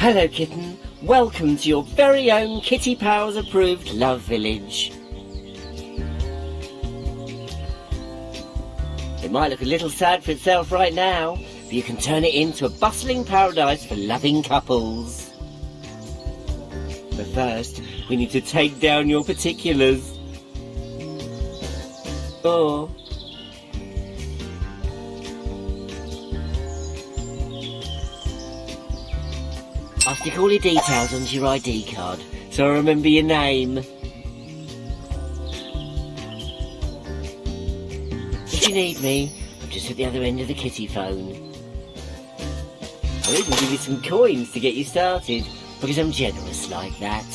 Hello kitten, welcome to your very own Kitty Powers approved love village. It might look a little sad for itself right now, but you can turn it into a bustling paradise for loving couples. But first, we need to take down your particulars. Oh. I'll stick all your details onto your ID card, so I remember your name. If you need me, I'm just at the other end of the kitty phone. I'll even give you some coins to get you started, because I'm generous like that.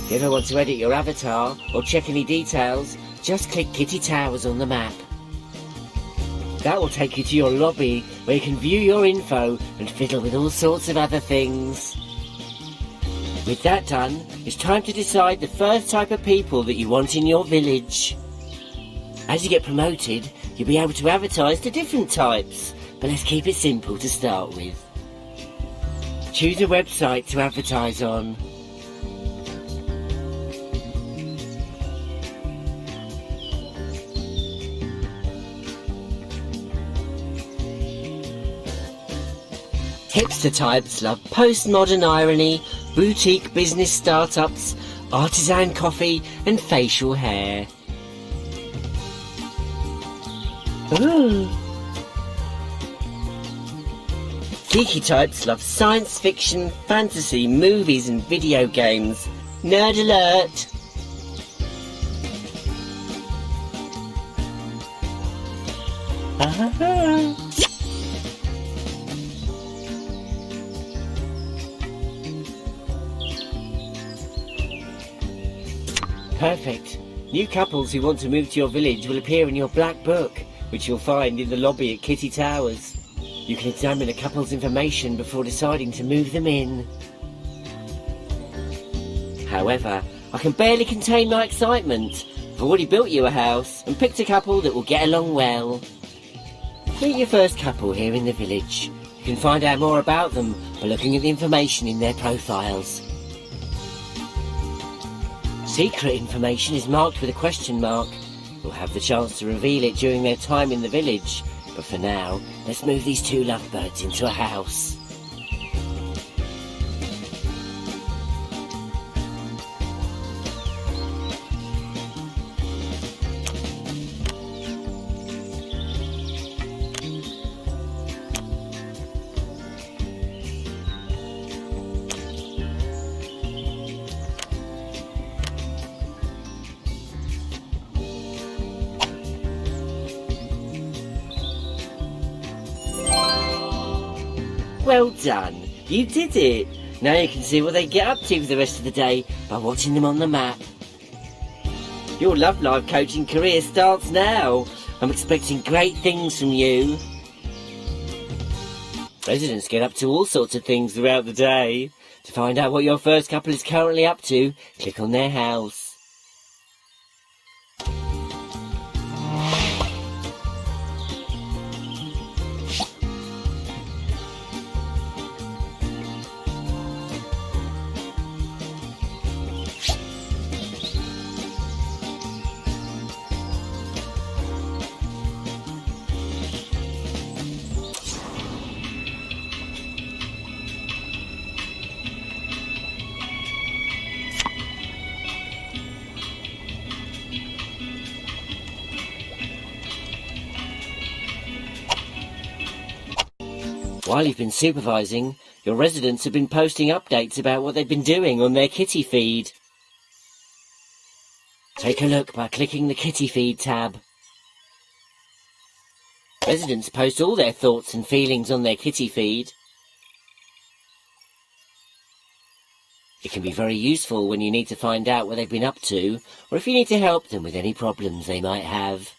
If you ever want to edit your avatar or check any details, just click Kitty Towers on the map. That will take you to your lobby where you can view your info and fiddle with all sorts of other things. With that done, it's time to decide the first type of people that you want in your village. As you get promoted, you'll be able to advertise to different types, but let's keep it simple to start with. Choose a website to advertise on. Hipster types love postmodern irony, boutique business startups, artisan coffee and facial hair. Ooh. Geeky types love science fiction, fantasy, movies and video games. Nerd alert! Ah. Perfect. New couples who want to move to your village will appear in your black book, which you'll find in the lobby at Kitty Towers. You can examine a couple's information before deciding to move them in. However, I can barely contain my excitement. I've already built you a house and picked a couple that will get along well. Meet your first couple here in the village. You can find out more about them by looking at the information in their profiles. Secret information is marked with a question mark. You'll have the chance to reveal it during their time in the village, but for now, let's move these two lovebirds into a house. Well done, you did it! Now you can see what they get up to for the rest of the day by watching them on the map. Your love life coaching career starts now. I'm expecting great things from you. Residents get up to all sorts of things throughout the day. To find out what your first couple is currently up to, click on their house. While you've been supervising, your residents have been posting updates about what they've been doing on their kitty feed. Take a look by clicking the Kitty Feed tab. Residents post all their thoughts and feelings on their kitty feed. It can be very useful when you need to find out what they've been up to, or if you need to help them with any problems they might have.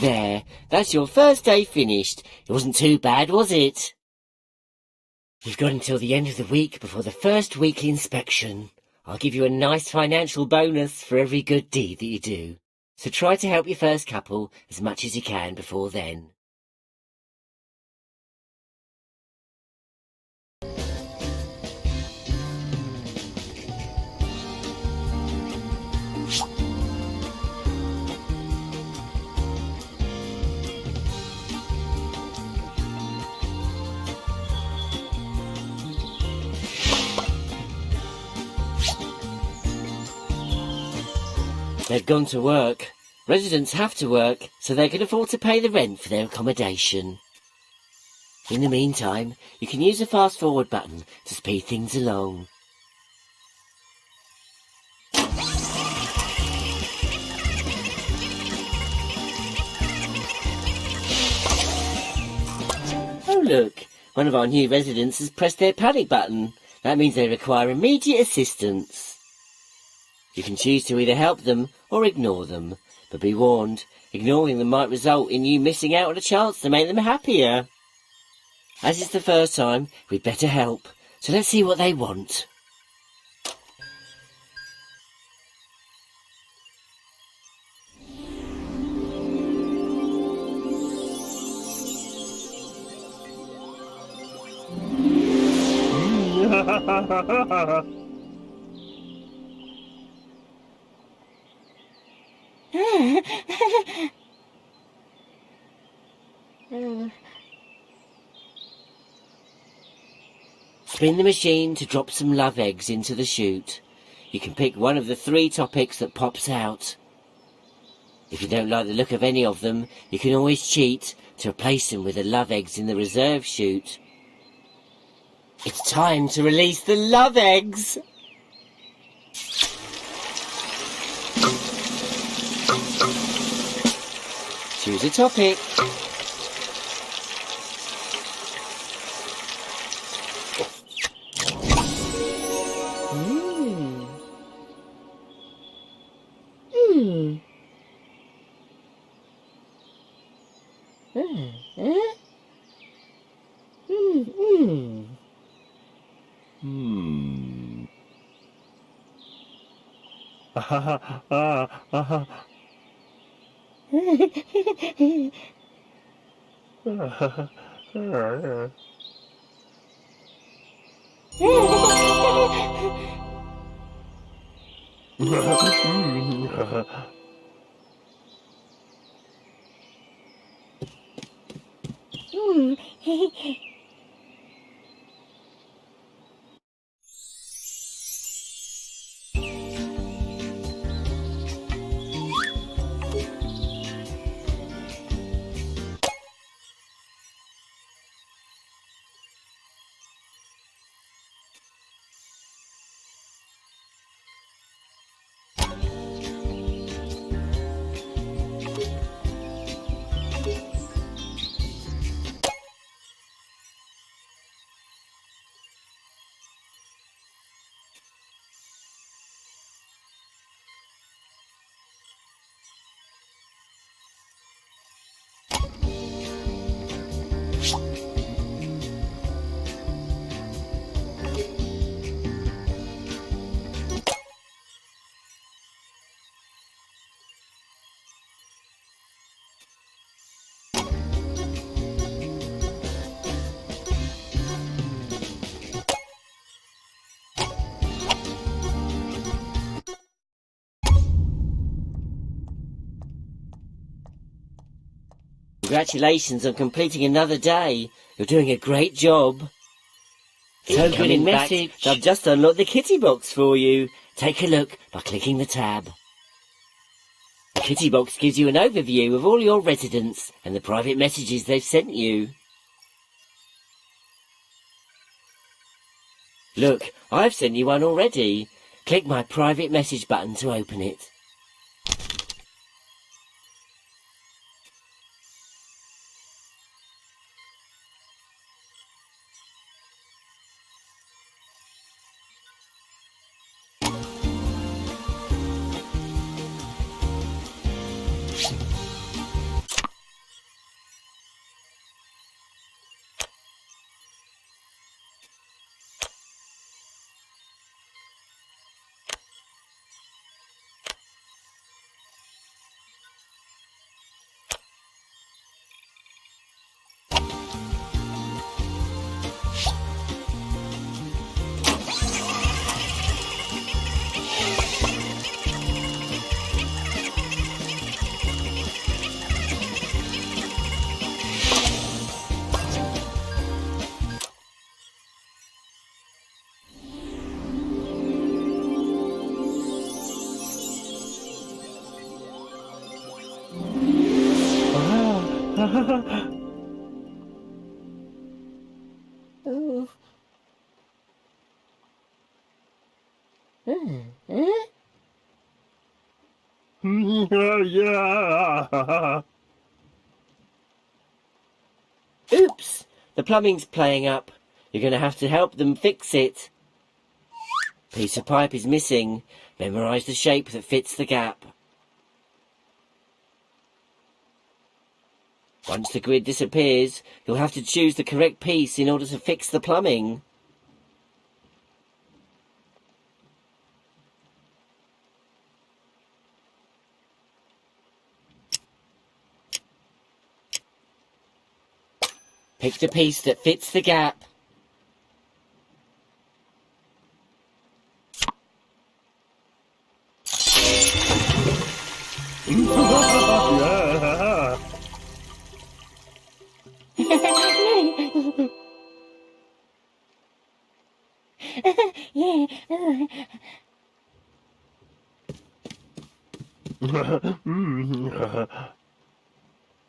There, that's your first day finished. It wasn't too bad, was it? You've got until the end of the week before the first weekly inspection. I'll give you a nice financial bonus for every good deed that you do. So try to help your first couple as much as you can before then. They've gone to work. Residents have to work, so they can afford to pay the rent for their accommodation. In the meantime, you can use the fast forward button to speed things along. Oh look, one of our new residents has pressed their panic button. That means they require immediate assistance. You can choose to either help them or ignore them, but be warned, ignoring them might result in you missing out on a chance to make them happier. As it's the first time, we'd better help, so let's see what they want. Spin the machine to drop some love eggs into the chute. You can pick one of the 3 topics that pops out. If you don't like the look of any of them, you can always cheat to replace them with the love eggs in the reserve chute. It's time to release the love eggs! Choose a topic. Congratulations on completing another day. You're doing a great job. So good in message. I've just unlocked the kitty box for you. Take a look by clicking the tab. The kitty box gives you an overview of all your residents and the private messages they've sent you. Look, I've sent you one already. Click my private message button to open it. Oh. Oops! The plumbing's playing up. You're going to have to help them fix it. Piece of pipe is missing. Memorise the shape that fits the gap. Once the grid disappears, you'll have to choose the correct piece in order to fix the plumbing. Pick the piece that fits the gap.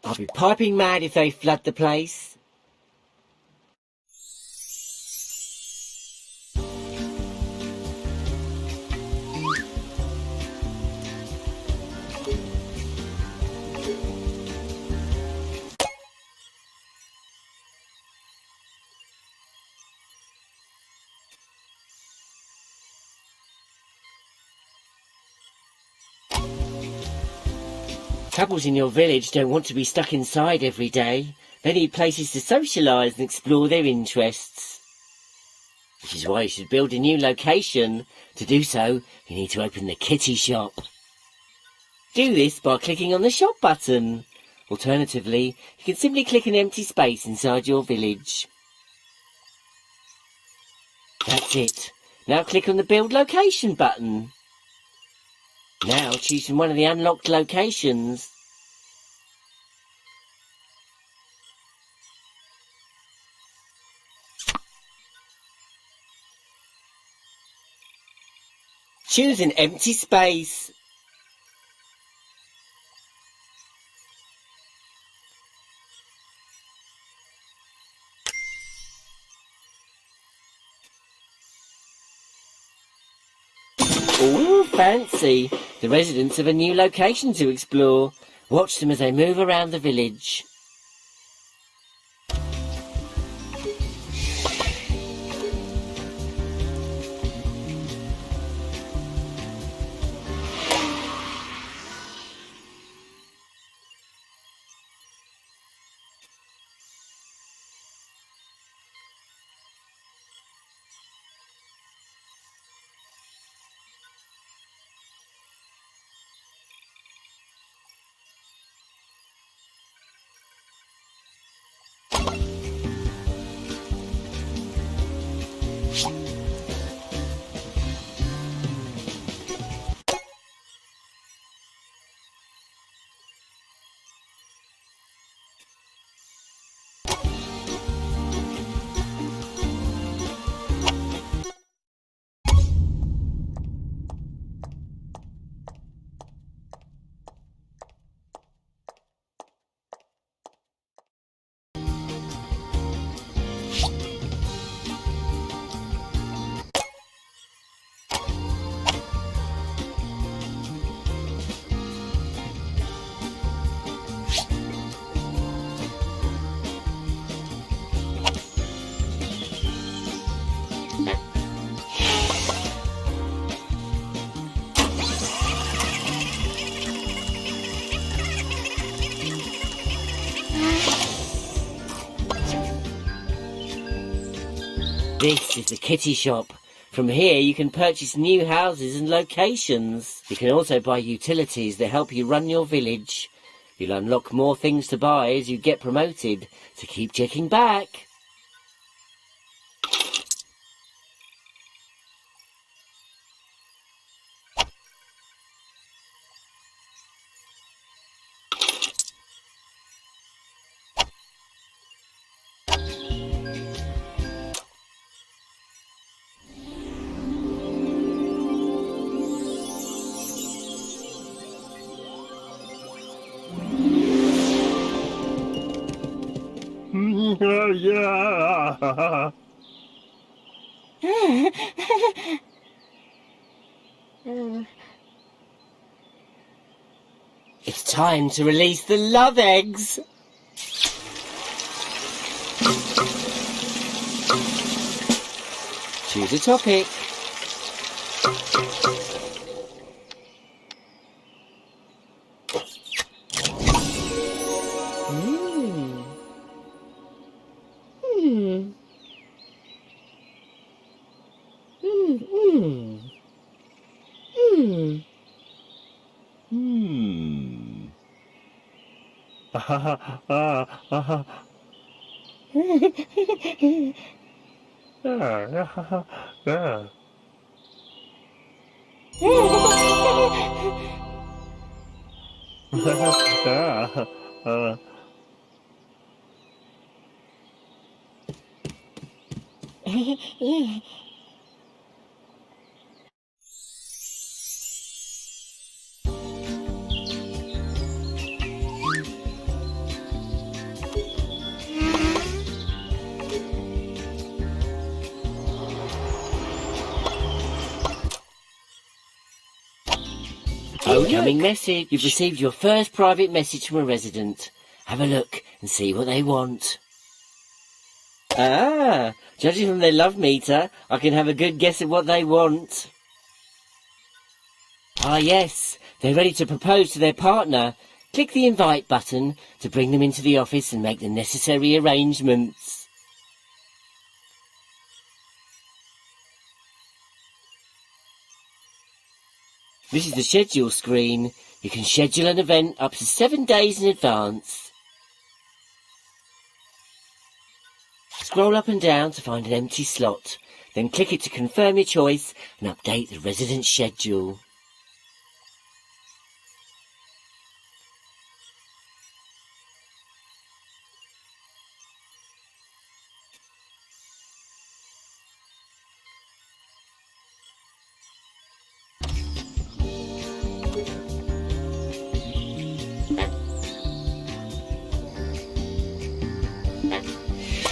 I'll be piping mad if they flood the place. Couples in your village don't want to be stuck inside every day. They need places to socialise and explore their interests. Which is why you should build a new location. To do so, you need to open the kitty shop. Do this by clicking on the shop button. Alternatively, you can simply click an empty space inside your village. That's it. Now click on the build location button. Now choose from one of the unlocked locations. Choose an empty space. Ooh, fancy! The residents have a new location to explore. Watch them as they move around the village. This is the kitty shop. From here you can purchase new houses and locations. You can also buy utilities that help you run your village. You'll unlock more things to buy as you get promoted, so keep checking back. yeah. It's time to release the love eggs. Choose a topic. Incoming message. You've received your first private message from a resident. Have a look and see what they want. Ah, judging from their love meter, I can have a good guess at what they want. Ah yes, they're ready to propose to their partner. Click the invite button to bring them into the office and make the necessary arrangements. This is the schedule screen. You can schedule an event up to 7 days in advance. Scroll up and down to find an empty slot, then click it to confirm your choice and update the resident's schedule.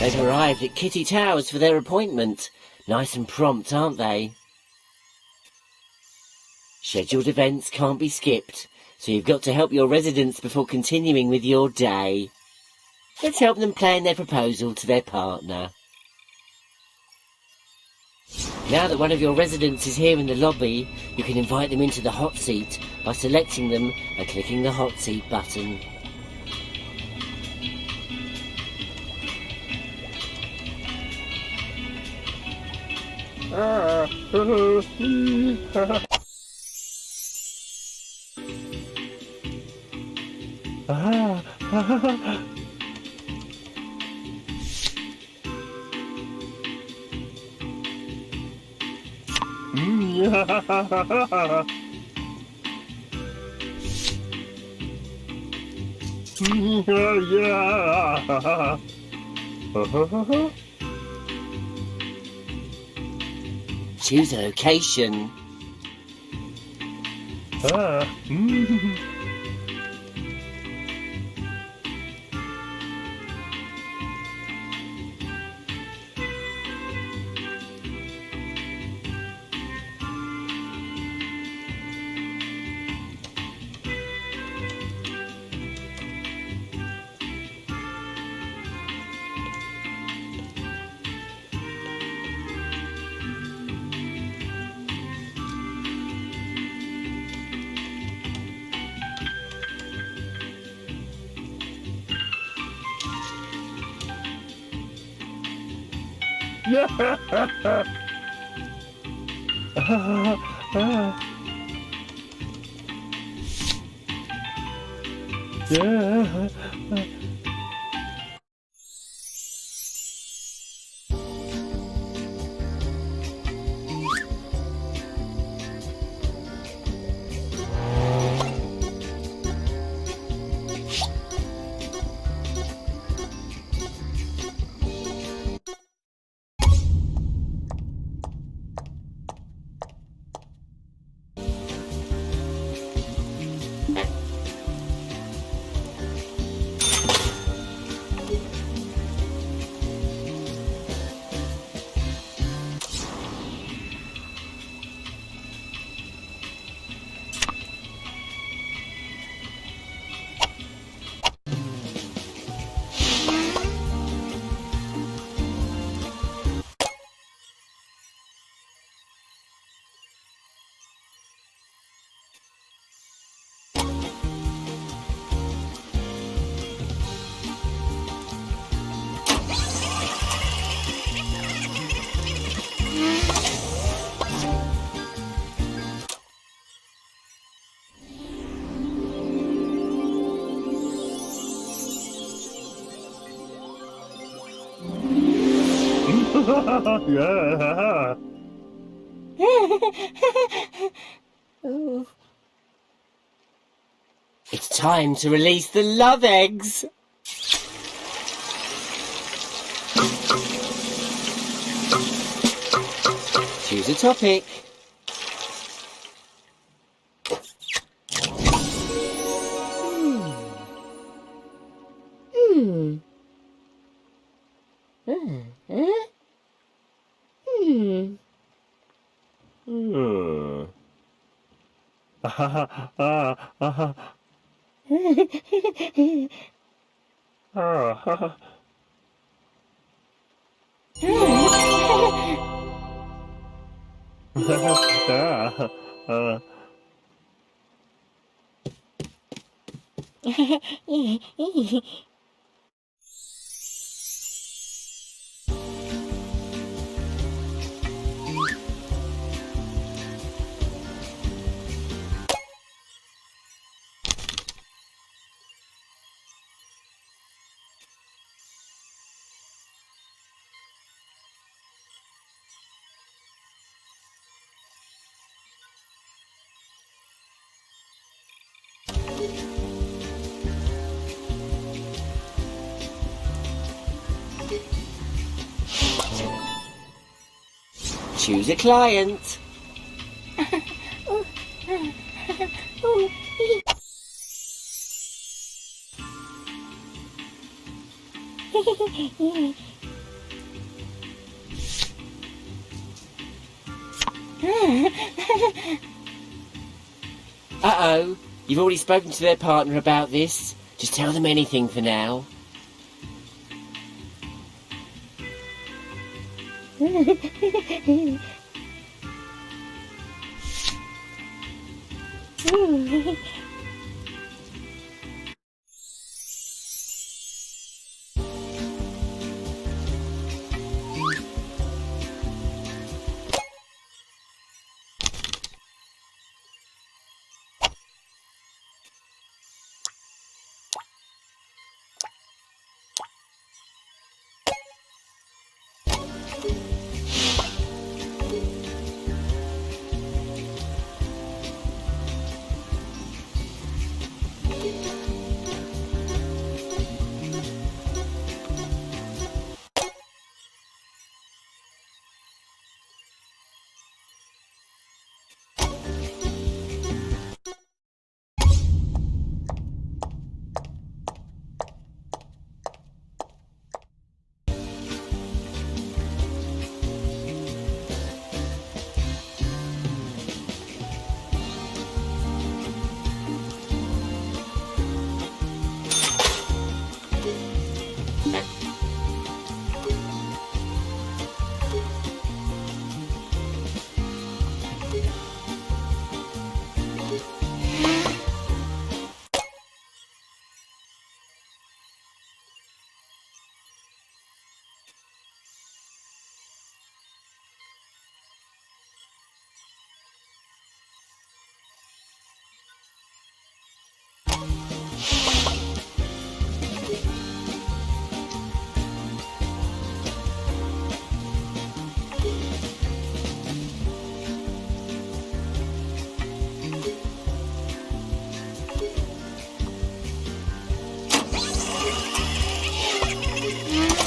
They've arrived at Kitty Powers for their appointment. Nice and prompt, aren't they? Scheduled events can't be skipped, so you've got to help your residents before continuing with your day. Let's help them plan their proposal to their partner. Now that one of your residents is here in the lobby, you can invite them into the hot seat by selecting them and clicking the hot seat button. Choose a location. Yeah. It's time to release the love eggs. Choose a topic. Choose a client. Uh-oh, you've already spoken to their partner about this. Just tell them anything for now.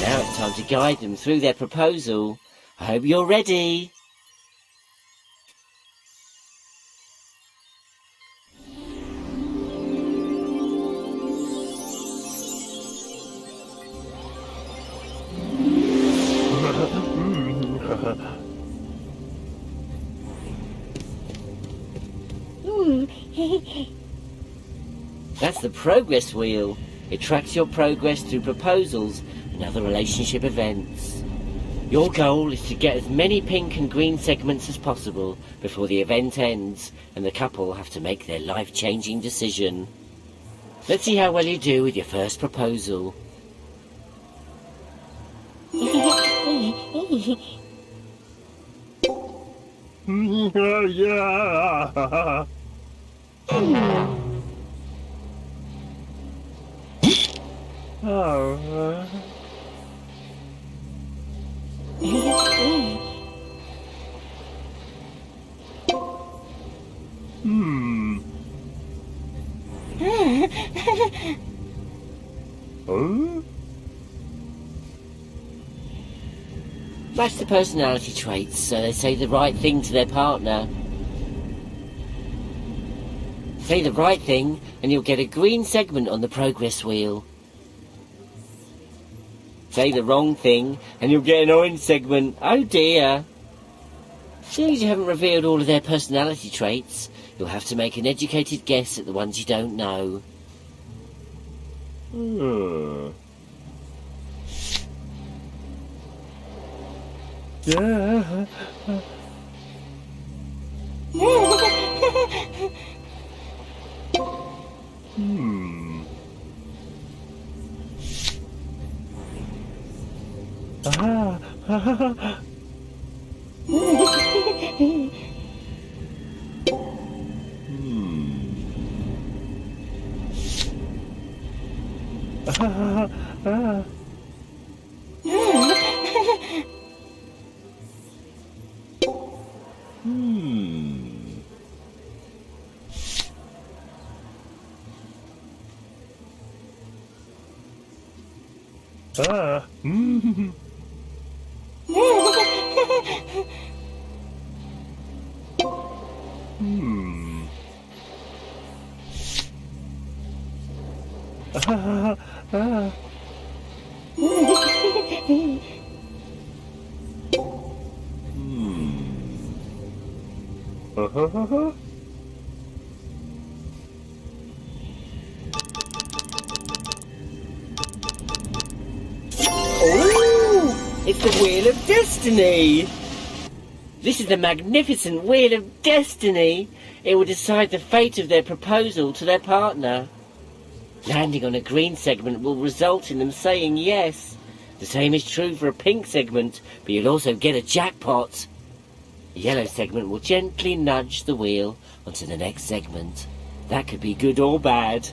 Now it's time to guide them through their proposal. I hope you're ready. That's the progress wheel. It tracks your progress through proposals and other relationship events. Your goal is to get as many pink and green segments as possible before the event ends and the couple have to make their life-changing decision. Let's see how well you do with your first proposal. Yeah. Oh. Match the personality traits so they say the right thing to their partner. Say the right thing and you'll get a green segment on the progress wheel. Say the wrong thing and you'll get an orange segment. Oh dear. Seeing as you haven't revealed all of their personality traits, you'll have to make an educated guess at the ones you don't know. Oh, it's the Wheel of Destiny! This is the magnificent Wheel of Destiny. It will decide the fate of their proposal to their partner. Landing on a green segment will result in them saying yes. The same is true for a pink segment, but you'll also get a jackpot. A yellow segment will gently nudge the wheel onto the next segment. That could be good or bad.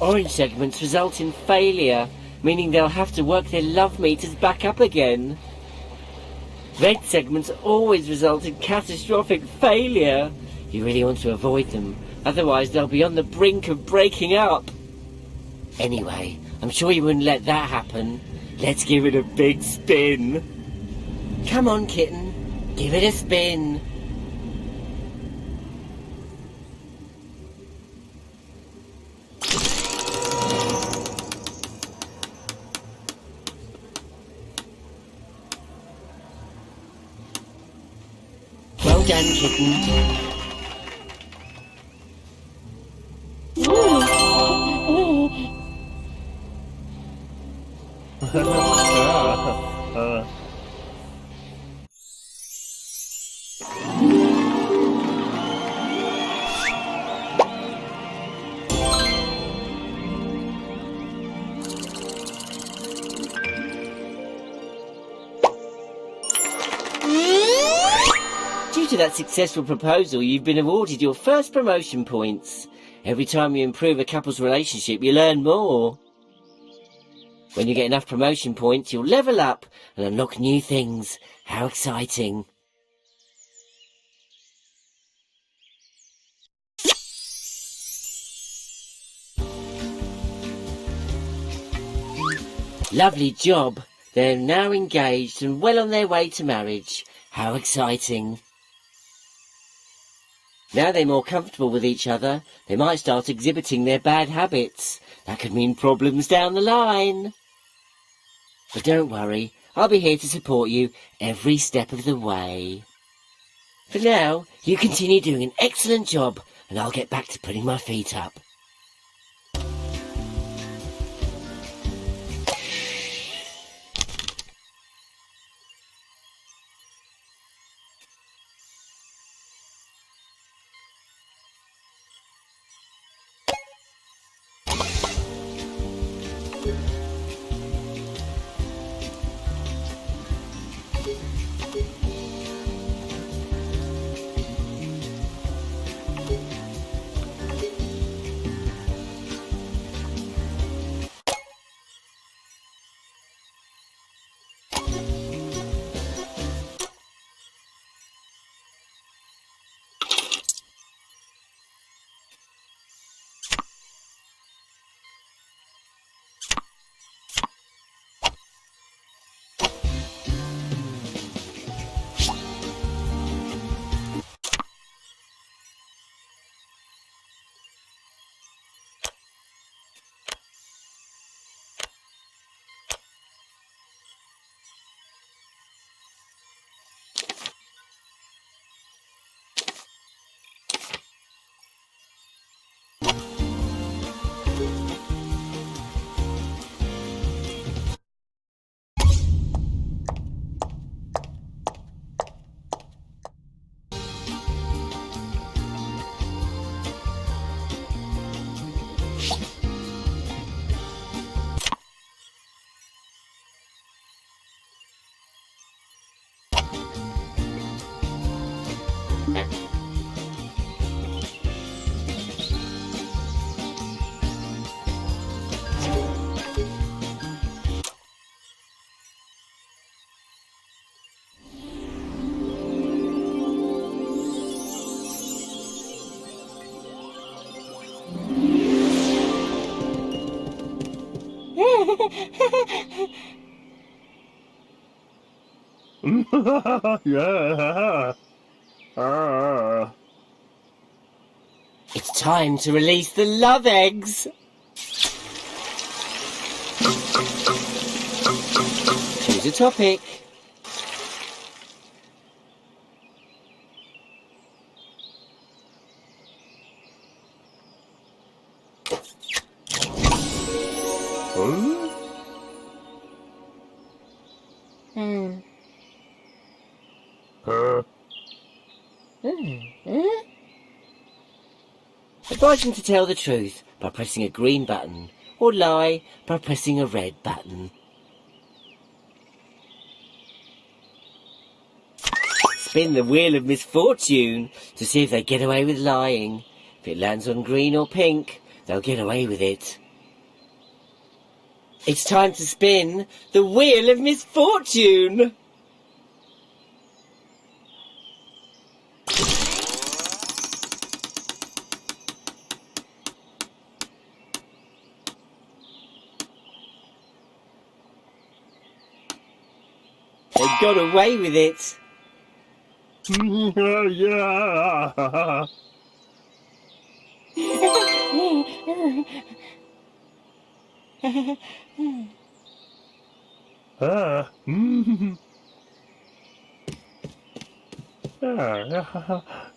Orange segments result in failure, meaning they'll have to work their love meters back up again. Red segments always result in catastrophic failure. You really want to avoid them, otherwise they'll be on the brink of breaking up. Anyway, I'm sure you wouldn't let that happen. Let's give it a big spin. Come on, kitten, give it a spin. Well done, kitten. Due to that successful proposal, you've been awarded your first promotion points. Every time you improve a couple's relationship, you learn more. When you get enough promotion points, you'll level up and unlock new things. How exciting. Lovely job. They're now engaged and well on their way to marriage. How exciting. Now they're more comfortable with each other, they might start exhibiting their bad habits. That could mean problems down the line. But don't worry, I'll be here to support you every step of the way. For now, you continue doing an excellent job, and I'll get back to putting my feet up. Yeah. It's time to release the love eggs. Choose a topic. Advise them to tell the truth by pressing a green button, or lie by pressing a red button. Spin the wheel of misfortune to see if they get away with lying. If it lands on green or pink, they'll get away with it. It's time to spin the wheel of misfortune! They got away with it. Yeah.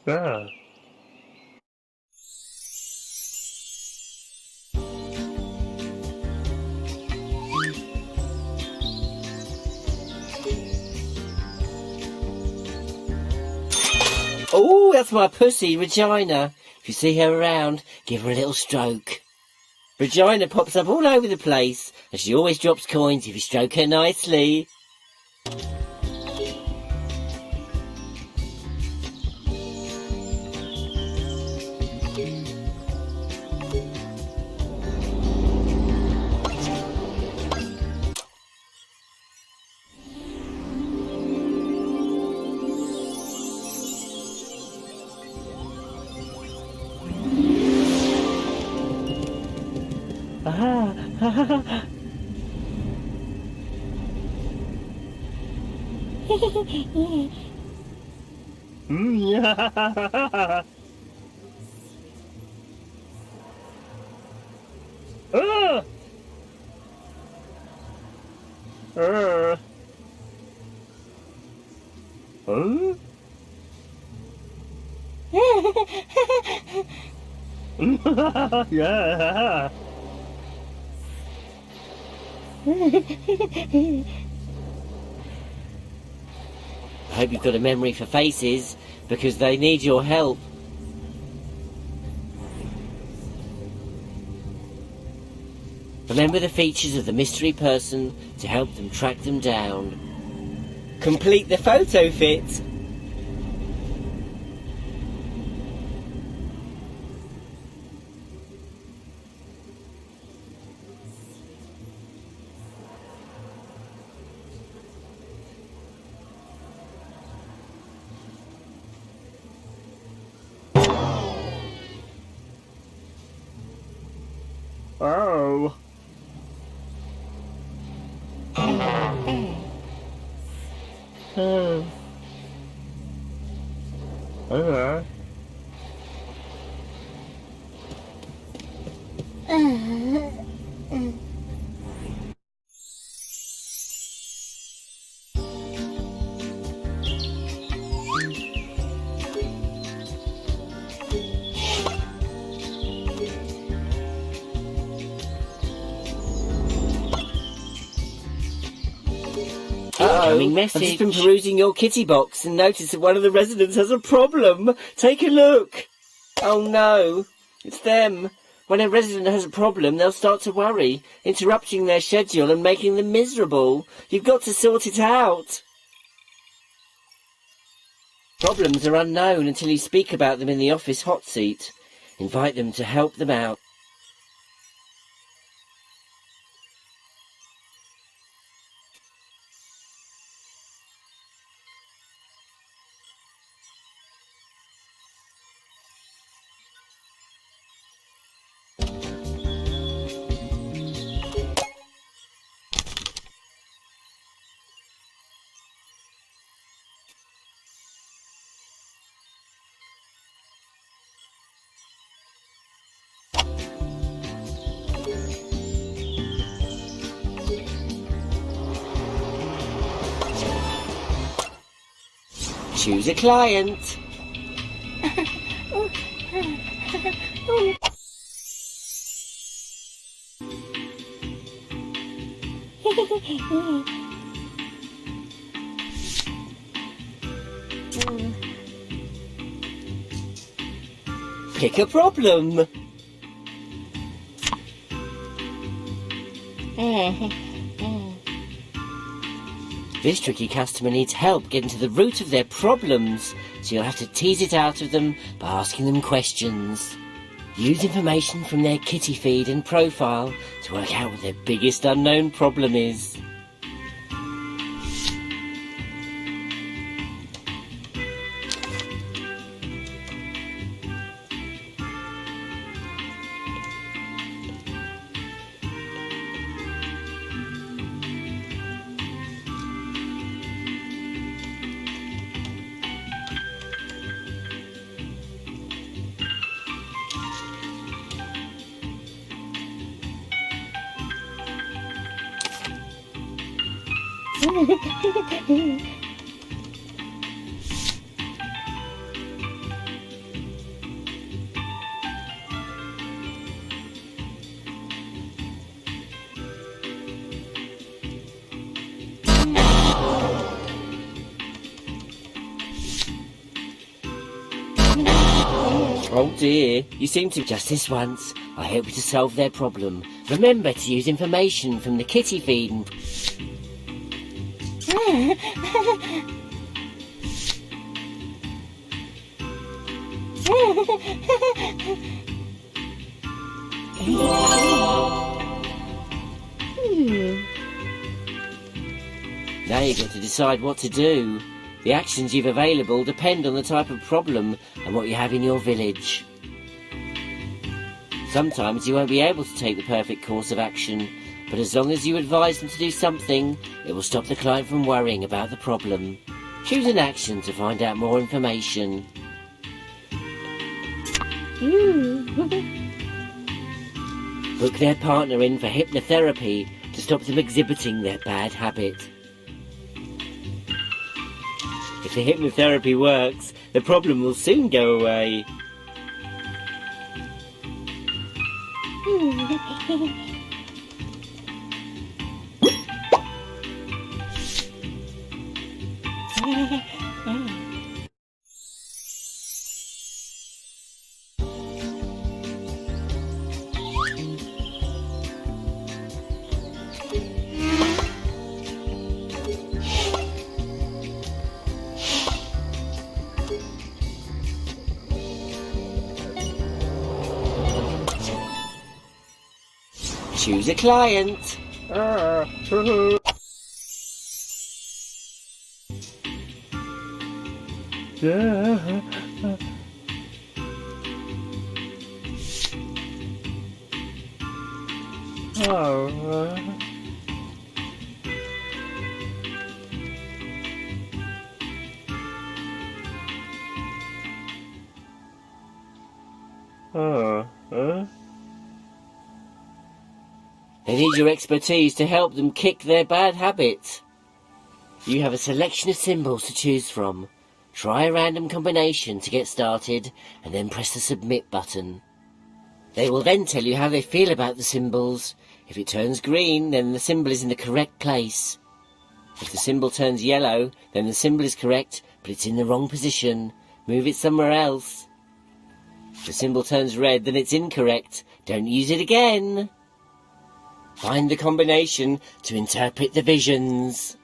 Yeah. Oh, that's my pussy, Regina. If you see her around, give her a little stroke. Regina pops up all over the place, and she always drops coins if you stroke her nicely. Yeah. Yeah. I hope you've got a memory for faces, because they need your help. Remember the features of the mystery person to help them track them down. Complete the photo fit. Oh. Incoming message. I've just been perusing your kitty box and noticed that one of the residents has a problem. Take a look. Oh no, it's them. When a resident has a problem, they'll start to worry, interrupting their schedule and making them miserable. You've got to sort it out. Problems are unknown until you speak about them in the office hot seat. Invite them to help them out. Choose a client. Pick a problem. This tricky customer needs help getting to the root of their problems, so you'll have to tease it out of them by asking them questions. Use information from their kitty feed and profile to work out what their biggest unknown problem is. Oh dear, you seem to just this once. I help you to solve their problem. Remember to use information from the kitty feed and... Now you've got to decide what to do. The actions you've available depend on the type of problem and what you have in your village. Sometimes you won't be able to take the perfect course of action, but as long as you advise them to do something, it will stop the client from worrying about the problem. Choose an action to find out more information. Book their partner in for hypnotherapy to stop them exhibiting their bad habit. If the hypnotherapy works, the problem will soon go away. Choose a client. They need your expertise to help them kick their bad habits. You have a selection of symbols to choose from. Try a random combination to get started and then press the submit button. They will then tell you how they feel about the symbols. If it turns green, then the symbol is in the correct place. If the symbol turns yellow, then the symbol is correct, but it's in the wrong position. Move it somewhere else. If the symbol turns red, then it's incorrect. Don't use it again. Find the combination to interpret the visions.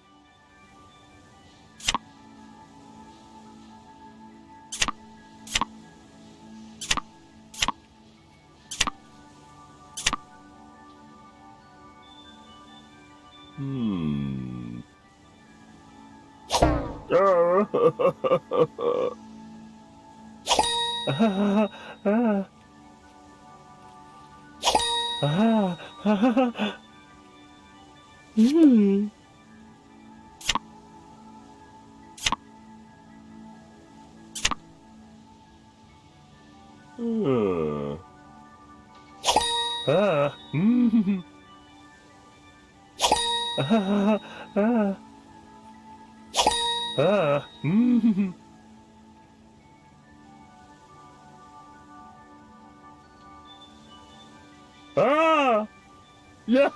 Yeah.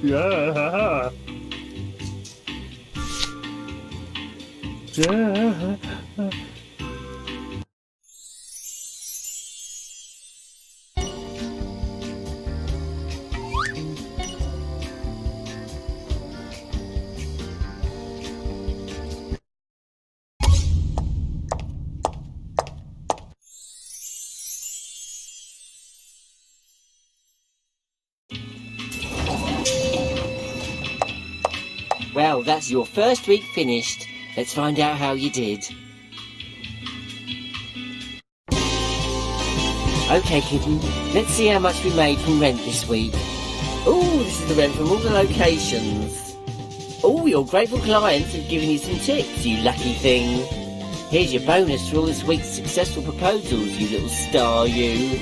Yeah. Yeah. Well, that's your first week finished. Let's find out how you did. Okay, kitten, let's see how much we made from rent this week. Ooh, this is the rent from all the locations. Ooh, your grateful clients have given you some tips, you lucky thing. Here's your bonus for all this week's successful proposals, you little star, you.